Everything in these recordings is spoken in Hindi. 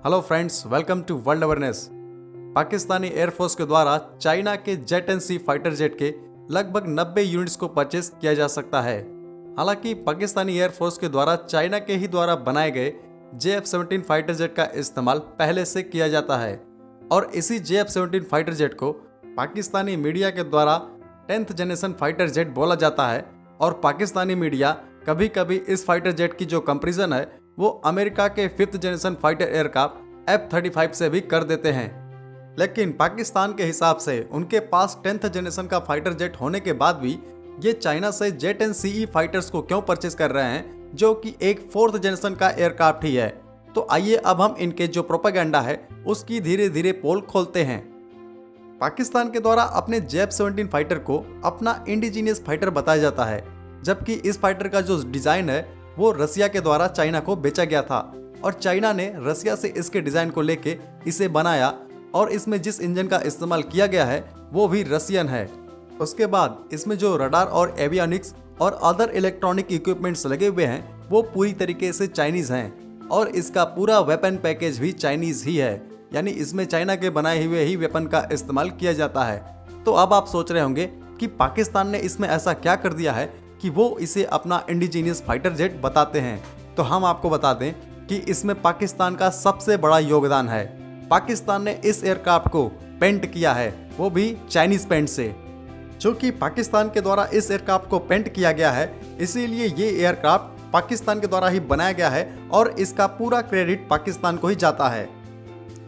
Hello friends, welcome to world awareness. Pakistani air force के द्वारा चाइना के jet and C fighter jet के लगभग 90 यूनिट्स को परचेज किया जा सकता है। हालांकि पाकिस्तानी एयरफोर्स के द्वारा चाइना के ही द्वारा बनाए गए JF-17 फाइटर जेट का इस्तेमाल पहले से किया जाता है और इसी JF-17 फाइटर जेट को पाकिस्तानी मीडिया के द्वारा 10th जनरेशन फाइटर जेट बोला जाता है और पाकिस्तानी मीडिया कभी कभी इस फाइटर जेट की जो कंपैरिजन है वो अमेरिका के 5th generation fighter aircraft F-35 से भी कर देते हैं। लेकिन पाकिस्तान के हिसाब से उनके पास 10th जनरेशन का फाइटर जेट होने के बाद भी ये चाइना से जेट एंड CE फाइटर्स को क्यों परचेज कर रहे हैं, जो कि एक 4th जनरेशन का एयरक्राफ्ट ही है। तो आइए अब हम इनके जो प्रोपेगेंडा है उसकी धीरे धीरे पोल खोलते हैं। पाकिस्तान के द्वारा अपने JF-17 फाइटर को अपना इंडिजीनियस फाइटर बताया जाता है, जबकि इस फाइटर का जो डिजाइन है वो रसिया के द्वारा चाइना को बेचा गया था और चाइना ने रसिया से इसके डिजाइन को लेके इसे बनाया और इसमें जिस इंजन का इस्तेमाल किया गया है वो भी रसियन है। उसके बाद इसमें जो रडार और एवियोनिक्स और अदर इलेक्ट्रॉनिक इक्विपमेंट्स लगे हुए हैं वो पूरी तरीके से चाइनीज हैं और इसका पूरा वेपन पैकेज भी चाइनीज ही है, यानी इसमें चाइना के बनाए हुए ही वेपन का इस्तेमाल किया जाता है। तो अब आप सोच रहे होंगे कि पाकिस्तान ने इसमें ऐसा क्या कर दिया है कि वो इसे अपना इंडिजीनियस फाइटर जेट बताते हैं। तो हम आपको बता दें कि इसमें पाकिस्तान का सबसे बड़ा योगदान है। पाकिस्तान ने इस एयरक्राफ्ट को पेंट किया है, वो भी चाइनीज पेंट से। चूंकि पाकिस्तान के द्वारा इस एयरक्राफ्ट को पेंट किया गया है, इसीलिए ये एयरक्राफ्ट पाकिस्तान के द्वारा ही बनाया गया है और इसका पूरा क्रेडिट पाकिस्तान को ही जाता है।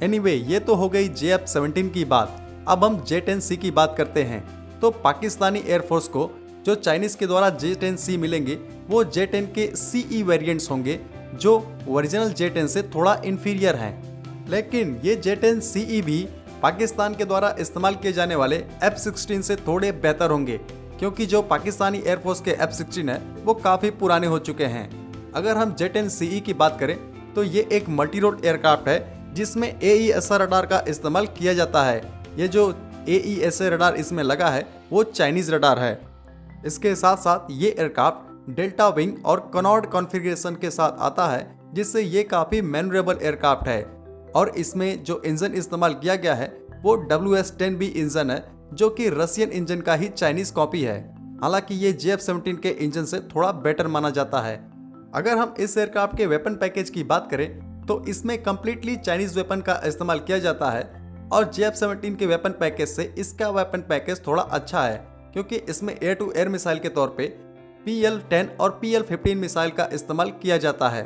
एनीवे, ये तो हो गई JF-17 की बात। अब हम J-10C की बात करते हैं। तो पाकिस्तानी एयरफोर्स को जो चाइनीज के द्वारा J-10C मिलेंगे वो J-10 के CE वेरिएंट्स होंगे, जो ओरिजिनल J-10 से थोड़ा इन्फीरियर हैं। लेकिन ये J-10CE भी पाकिस्तान के द्वारा इस्तेमाल किए जाने वाले F-16 से थोड़े बेहतर होंगे, क्योंकि जो पाकिस्तानी एयरफोर्स के F-16 है वो काफ़ी पुराने हो चुके हैं। अगर हम J-10CE की बात करें तो ये एक मल्टी रोल एयरक्राफ्ट है जिसमें AESA रडार का इस्तेमाल किया जाता है। ये जो AESA रडार इसमें लगा है वो चाइनीज रडार है। इसके साथ साथ ये एयरक्राफ्ट डेल्टा विंग और कनॉर्ड कॉन्फ़िगरेशन के साथ आता है, जिससे ये काफ़ी मैन्यूरेबल एयरक्राफ्ट है। और इसमें जो इंजन इस्तेमाल किया गया है वो WS-10B इंजन है, जो कि रसियन इंजन का ही चाइनीज कॉपी है। हालांकि ये JF-17 के इंजन से थोड़ा बेटर माना जाता है। अगर हम इस एयरक्राफ्ट के वेपन पैकेज की बात करें तो इसमें कम्प्लीटली चाइनीज वेपन का इस्तेमाल किया जाता है और JF-17 के वेपन पैकेज से इसका वेपन पैकेज थोड़ा अच्छा है, क्योंकि इसमें एयर टू एयर मिसाइल के तौर पे PL-10 और PL-15 मिसाइल का इस्तेमाल किया जाता है।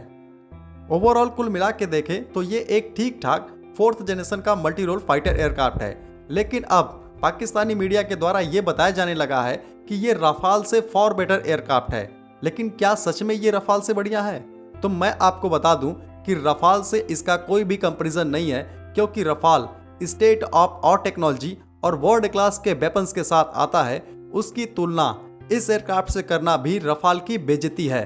ओवरऑल कुल मिला के देखें तो ये एक ठीक ठाक 4th जनरेशन का मल्टी रोल फाइटर एयरक्राफ्ट है। लेकिन अब पाकिस्तानी मीडिया के द्वारा ये बताया जाने लगा है कि ये रफाल से फॉर बेटर एयरक्राफ्ट है। लेकिन क्या सच में ये रफाल से बढ़िया है? तो मैं आपको बता दूं कि रफाल से इसका कोई भी कंपैरिजन नहीं है, क्योंकि Rafale state of art technology और वर्ल्ड क्लास के वेपन्स के साथ आता है। उसकी तुलना इस एयरक्राफ्ट से करना भी रफाल की बेइज्जती है।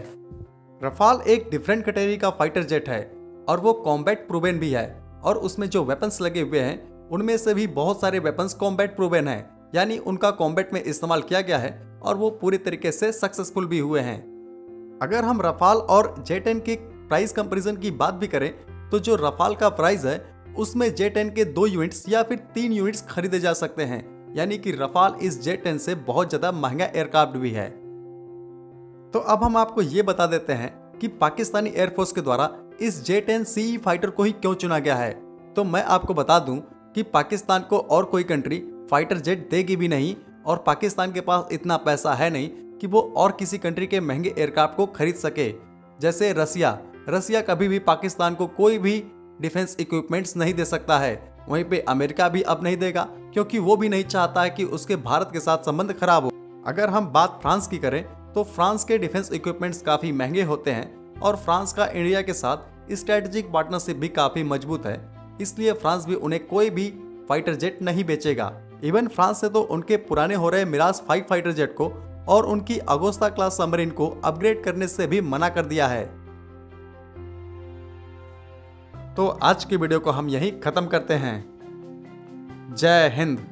रफाल एक डिफरेंट कैटेगरी का फाइटर जेट है और वो कॉम्बैट प्रूवन भी है, और उसमें जो वेपन्स लगे हुए हैं उनमें से भी बहुत सारे वेपन्स कॉम्बैट प्रूवन हैं, यानी उनका कॉम्बैट में इस्तेमाल किया गया है और वो पूरी तरीके से सक्सेसफुल भी हुए हैं। अगर हम रफाल और J-10 के प्राइस कंपैरिजन की बात भी करें तो जो रफाल का प्राइस है उसमें J-10 के 2 यूनिट्स या फिर 3 यूनिट्स खरीदे जा सकते हैं, यानी कि रफाल इस J-10 से बहुत ज्यादा महंगा एयरक्राफ्ट भी है। तो अब हम आपको ये बता देते हैं कि पाकिस्तानी एयरफोर्स के द्वारा इस J-10CE फाइटर को ही क्यों चुना गया है। तो मैं आपको बता दूं कि पाकिस्तान को और कोई कंट्री फाइटर जेट देगी भी नहीं, और पाकिस्तान के पास इतना पैसा है नहीं कि वो और किसी कंट्री के महंगे एयरक्राफ्ट को खरीद सके। जैसे रसिया कभी भी पाकिस्तान को कोई भी डिफेंस इक्विपमेंट्स नहीं दे सकता है। वहीं पे अमेरिका भी अब नहीं देगा, क्योंकि वो भी नहीं चाहता है कि उसके भारत के साथ संबंध खराब हो। अगर हम बात फ्रांस की करें तो फ्रांस के डिफेंस इक्विपमेंट्स काफ़ी महंगे होते हैं और फ्रांस का इंडिया के साथ स्ट्रेटेजिक पार्टनरशिप भी काफ़ी मजबूत है, इसलिए फ्रांस भी उन्हें कोई भी फाइटर जेट नहीं बेचेगा। इवन फ्रांस से तो उनके पुराने हो रहे मिराज 5 फाइटर जेट को और उनकी अगोस्ता क्लास सबमरीन को अपग्रेड करने से भी मना कर दिया है। तो आज की वीडियो को हम यहीं खत्म करते हैं। जय हिंद।